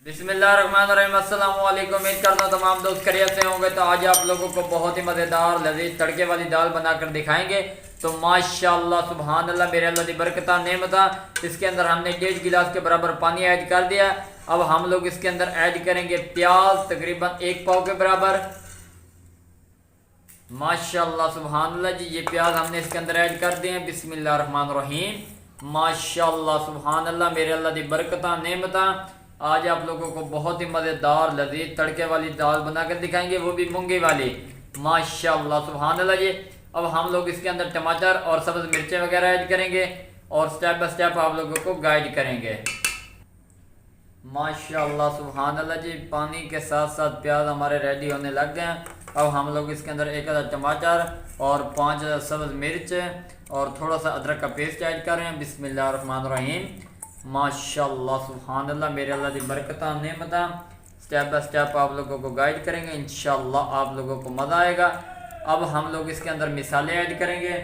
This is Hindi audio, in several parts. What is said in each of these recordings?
बिस्मिल्लाहिर्रहमानिर्रहीम। अस्सलाम वालेकुम। उम्मीद करता हूँ तमाम दोस्त खैरियत से होंगे। तो आज आप लोगों को बहुत ही मज़ेदार लजीज तड़के वाली दाल बनाकर दिखाएंगे। तो माशाल्लाह सुभान अल्लाह, मेरे अल्लाह की बरकता नेमता। इसके अंदर हमने 1.5 गिलास के बराबर पानी ऐड कर दिया। अब हम लोग इसके अंदर ऐड करेंगे प्याज तकरीबन 1 पाव के बराबर। माशाल्लाह सुभान अल्लाह जी, ये प्याज हमने इसके अंदर ऐड कर दिए हैं। बिस्मिल्लाहिर्रहमानिर्रहीम। माशाल्लाह सुभान अल्लाह, मेरे अल्लाह की बरकता नेमता। आज आप लोगों को बहुत ही मज़ेदार लजीज तड़के वाली दाल बनाकर दिखाएंगे, वो भी मूंगी वाली। माशाल्लाह सुभान अल्लाह जी। अब हम लोग इसके अंदर टमाटर और सब्ज़ मिर्चें वगैरह ऐड करेंगे और स्टेप बाय स्टेप आप लोगों को गाइड करेंगे। माशाल्लाह सुभान अल्लाह जी, पानी के साथ साथ प्याज हमारे रेडी होने लग गए हैं। अब हम लोग इसके अंदर 1 टमाटर और 5 सब्ज़ मिर्च और थोड़ा सा अदरक का पेस्ट ऐड कर रहे हैं। बिस्मिल्लाहिर्रहमानिर्रहीम। माशाल्लाह सुभान अल्लाह, मेरे अल्लाह की बरकता नेमता। स्टेप बाय स्टेप आप लोगों को गाइड करेंगे, इंशाल्लाह आप लोगों को मज़ा आएगा। अब हम लोग इसके अंदर मिसाले ऐड करेंगे,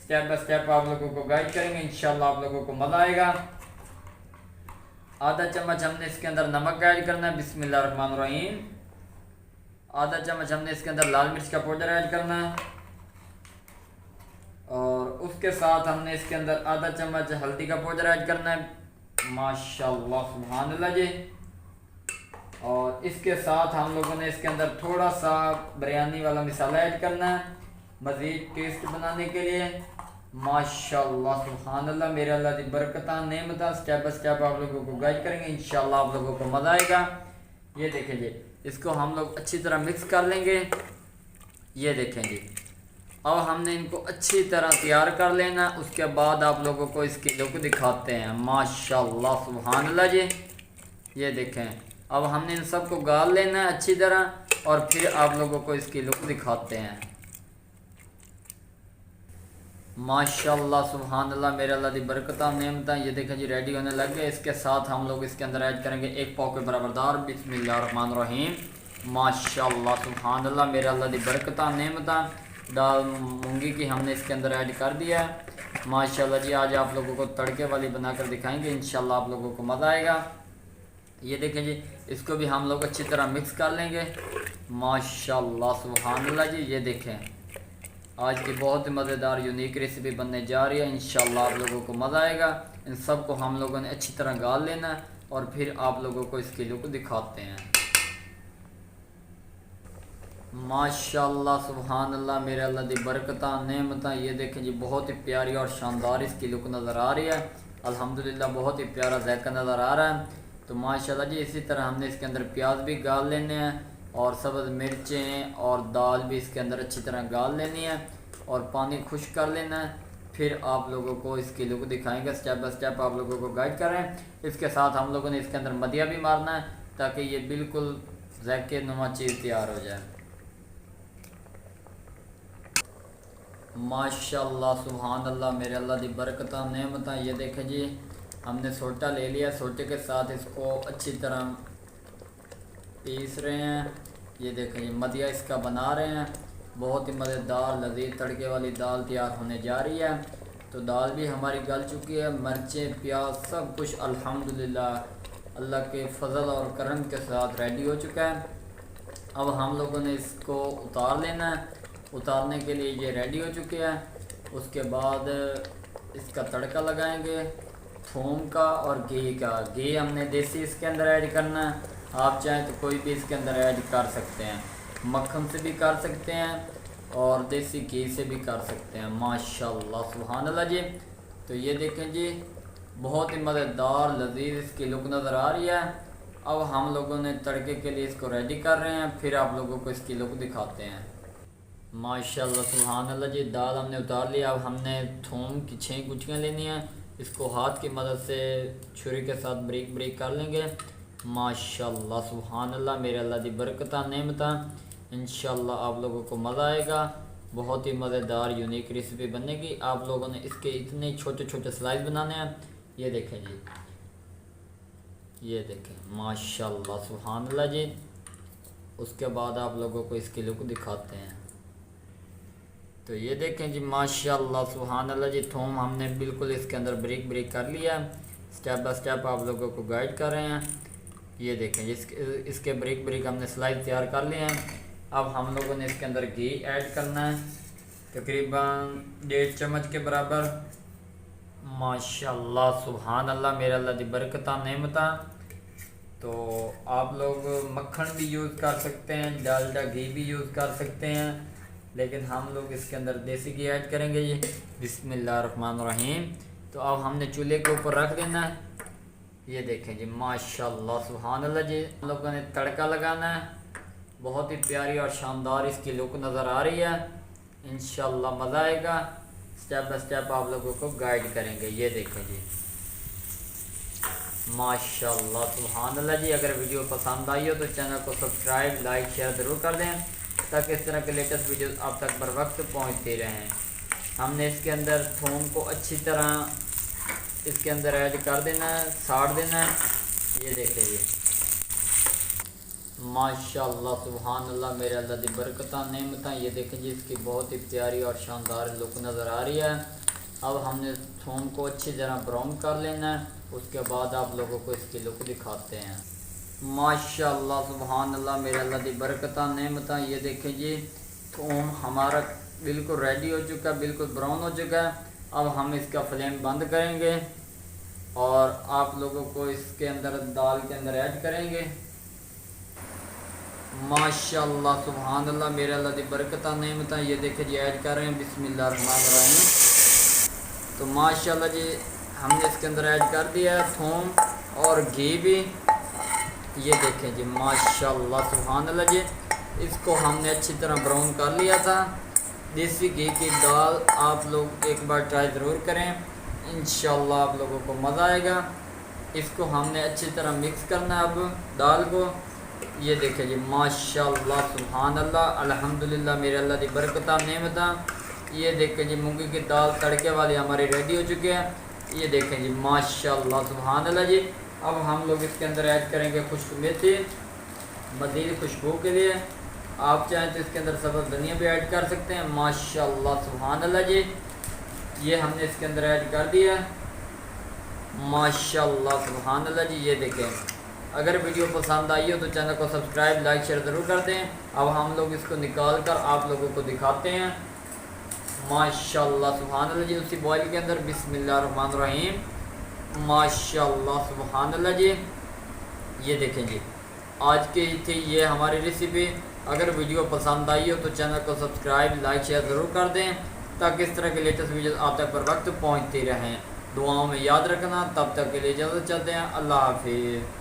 स्टेप बाय स्टेप आप लोगों को गाइड करेंगे, इंशाल्लाह आप लोगों को मज़ा आएगा। आधा चम्मच हमने इसके अंदर नमक ऐड करना है। बिस्मिल्लाहिर्रहमानिर्रहीम। आधा चम्मच हमने इसके अंदर लाल मिर्च का पाउडर ऐड करना है और उसके साथ हमने इसके अंदर आधा चम्मच हल्दी का पाउडर ऐड करना है। माशाल्लाह सुभान अल्लाह जी। और इसके साथ हम लोगों ने इसके अंदर थोड़ा सा बिरयानी वाला मसाला ऐड करना है मज़ीद टेस्ट बनाने के लिए। माशाल्लाह सुभान अल्लाह, मेरे अल्लाह की बरकता नेमता। स्टेप बाय स्टेप आप लोगों को गाइड करेंगे, इंशाल्लाह आप लोगों को मज़ा आएगा। ये देखें जी, इसको हम लोग अच्छी तरह मिक्स कर लेंगे। ये देखें जी, अब हमने इनको अच्छी तरह तैयार कर लेना। उसके बाद आप लोगों को इसकी लुक दिखाते हैं। माशाल्लाह सुभान अल्लाह जी। ये देखें, अब हमने इन सबको गाल लेना है अच्छी तरह और फिर आप लोगों को इसकी लुक दिखाते हैं। माशाल्लाह सुभान अल्लाह, मेरे अल्लाह की बरकता नेमता। ये देखें जी, रेडी होने लग गए। इसके साथ हम लोग इसके अंदर ऐड करेंगे 1 पाव के बराबर दाल। बिस्मिल्लाहिर्रहमानिर्रहीम। माशाल्लाह सुभान अल्लाह, मेरे अल्लाह की बरकता नेमता। दाल मूंगी की हमने इसके अंदर ऐड कर दिया है। माशाल्लाह जी, आज आप लोगों को तड़के वाली बनाकर दिखाएंगे, इंशाल्लाह आप लोगों को मज़ा आएगा। ये देखें जी, इसको भी हम लोग अच्छी तरह मिक्स कर लेंगे। माशाल्लाह सुभान अल्लाह जी। ये देखें, आज की बहुत ही मज़ेदार यूनिक रेसिपी बनने जा रही है, इंशाल्लाह आप लोगों को मज़ा आएगा। इन सब को हम लोगों ने अच्छी तरह गाल लेना है और फिर आप लोगों को इसकी लुक दिखाते हैं। माशाल्लाह सुभान अल्लाह, मेरे अल्लाह की बरकता नेमता। ये देखें जी, बहुत ही प्यारी और शानदार इसकी लुक नज़र आ रही है। अल्हम्दुलिल्लाह बहुत ही प्यारा जायका नज़र आ रहा है। तो माशाल्लाह जी, इसी तरह हमने इसके अंदर प्याज भी गाल लेने हैं और सब्ज़ मिर्चें और दाल भी इसके अंदर अच्छी तरह गाल लेनी है और पानी खुश्क कर लेना है। फिर आप लोगों को इसकी लुक दिखाएंगे, स्टेप बाय स्टेप आप लोगों को गाइड कर रहे हैं। इसके साथ हम लोगों ने इसके अंदर मदिया भी मारना है ताकि ये बिल्कुल ज़ायके नुमा चीज़ तैयार हो जाए। माशाल्लाह सुभान अल्लाह, मेरे अल्लाह की बरकता नेमता। ये देखें जी, हमने सोटा ले लिया, सोटे के साथ इसको अच्छी तरह पीस रहे हैं। ये देखें जी, मदिया इसका बना रहे हैं। बहुत ही मज़ेदार लजीज तड़के वाली दाल तैयार होने जा रही है। तो दाल भी हमारी गल चुकी है, मिर्चें प्याज सब कुछ अल्हम्दुलिल्लाह अल्लाह के फ़ज़ल और करम के साथ रेडी हो चुका है। अब हम लोगों ने इसको उतार लेना है। उतारने के लिए ये रेडी हो चुके हैं। उसके बाद इसका तड़का लगाएंगे थूम का और घी का। घी हमने देसी इसके अंदर ऐड करना है, आप चाहें तो कोई भी इसके अंदर ऐड कर सकते हैं। मक्खन से भी कर सकते हैं और देसी घी से भी कर सकते हैं। माशाल्लाह सुभान अल्लाह जी। तो ये देखें जी, बहुत ही मज़ेदार लजीज इसकी लुक नज़र आ रही है। अब हम लोगों ने तड़के के लिए इसको रेडी कर रहे हैं, फिर आप लोगों को इसकी लुक दिखाते हैं। माशाल्लाह सुभान अल्लाह जी, दाल हमने उतार लिया। अब हमने थूम की 6 गुच्छियाँ लेनी हैं। इसको हाथ की मदद से छुरी के साथ ब्रेक ब्रेक कर लेंगे। माशाल्लाह सुभान अल्लाह, मेरे अल्लाह की बरकता नेमता। इंशाल्लाह आप लोगों को मज़ा आएगा। बहुत ही मज़ेदार यूनिक रेसिपी बनेगी। आप लोगों ने इसके इतने छोटे छोटे स्लाइस बनाने हैं। ये देखें जी, ये देखें माशाल्लाह सुभान अल्लाह जी। उसके बाद आप लोगों को इसकी लुक दिखाते हैं। तो ये देखें जी, माशाल्लाह सुभान अल्लाह जी, थूम हमने बिल्कुल इसके अंदर ब्रेक ब्रेक कर लिया है। स्टेप बाय स्टेप आप लोगों को गाइड कर रहे हैं। ये देखें इसके ब्रिक ब्रिक हमने स्लाइस तैयार कर लिए हैं। अब हम लोगों ने इसके अंदर घी ऐड करना है तकरीबन 1.5 चम्मच के बराबर। माशाल्लाह सुभान अल्लाह, मेरे अल्लाह दी बरकत नेमता। तो आप लोग मक्खन भी यूज़ कर सकते हैं, डालडा घी भी यूज़ कर सकते हैं, लेकिन हम लोग इसके अंदर देसी घी ऐड करेंगे जी। बिस्मिल्लाहिर्रहमानिर्रहीम। तो अब हमने चूल्हे के ऊपर रख देना है। ये देखें जी माशाल्लाह सुभान अल्लाह जी, हम लोगों ने तड़का लगाना है। बहुत ही प्यारी और शानदार इसकी लुक नज़र आ रही है। इंशाल्लाह मज़ा आएगा। स्टेप बाय स्टेप आप लोगों को गाइड करेंगे। ये देखें जी माशाल्लाह सुभान अल्लाह जी। अगर वीडियो पसंद आई हो तो चैनल को सब्सक्राइब लाइक शेयर ज़रूर कर दें ताकि इस तरह के लेटेस्ट वीडियो आप तक बर वक्त पहुँचते रहें। हमने इसके अंदर थूम को अच्छी तरह इसके अंदर ऐड कर देना है, साड़ देना है। ये देखें ये माशाल्लाह सुभान अल्लाह, मेरे अल्लाह दी बरकत नेमता। ये देखें जी इसकी बहुत ही प्यारी और शानदार लुक नज़र आ रही है। अब हमने थूम को अच्छी तरह ब्राउन कर लेना है, उसके बाद आप लोगों को इसकी लुक दिखाते हैं। माशाल्लाह सुभान अल्लाह, मेरे अल्लाह दी बरकत नेमता। ये देखें जी थूम हमारा बिल्कुल रेडी हो चुका है, बिल्कुल ब्राउन हो चुका है। अब हम इसका फ्लेम बंद करेंगे और आप लोगों को इसके अंदर दाल के अंदर ऐड करेंगे। माशाल्लाह सुभान अल्लाह, मेरे अल्लाह दी बरकत नेमता। ये देखे जी ऐड कर रहे हैं बिस्मिल्लाहिर्रहमानिर्रहीम। तो माशाल्लाह जी हमने इसके अंदर ऐड कर दिया है थूम और घी भी। ये देखें जी माशाल्लाह सुभान अल्लाह जी, इसको हमने अच्छी तरह ब्राउन कर लिया था। देसी घी की दाल आप लोग एक बार ट्राई ज़रूर करें, इंशाल्लाह आप लोगों को मज़ा आएगा। इसको हमने अच्छी तरह मिक्स करना है अब दाल को। ये देखें जी माशाल्लाह सुभान अल्लाह, अल्हम्दुलिल्लाह, मेरे अल्लाह दी बरकत नेमता। ये देखें जी मूंगी की दाल तड़के वाली हमारी रेडी हो चुकी है। ये देखें जी माशाल्लाह सुभान अल्लाह जी। अब हम लोग इसके अंदर ऐड करेंगे खुश्क मेथी मज़ीद खुशबू के लिए। आप चाहें तो इसके अंदर सब्ज़ धनिया भी ऐड कर सकते हैं। माशाल्लाह सुभान अल्लाह जी, ये हमने इसके अंदर ऐड कर दिया। माशाल्लाह सुभान अल्लाह जी। ये देखें, अगर वीडियो पसंद आई हो तो चैनल को सब्सक्राइब लाइक शेयर ज़रूर कर दें। अब हम लोग इसको निकाल कर आप लोगों को दिखाते हैं। माशाल्लाह सुभान अल्लाह जी, उसी बॉयल के अंदर बिस्मिल्लाहिर्रहमानिर्रहीम। माशाल्लाह सुभान अल्लाह जी। ये देखें जी आज की थी ये हमारी रेसिपी। अगर वीडियो पसंद आई हो तो चैनल को सब्सक्राइब लाइक शेयर ज़रूर कर दें ताकि इस तरह के लेटेस्ट वीडियो आप तक पर वक्त पहुँचती रहें। दुआओं में याद रखना। तब तक के लिए इजाज़त चाहते हैं। अल्लाह हाफिज़।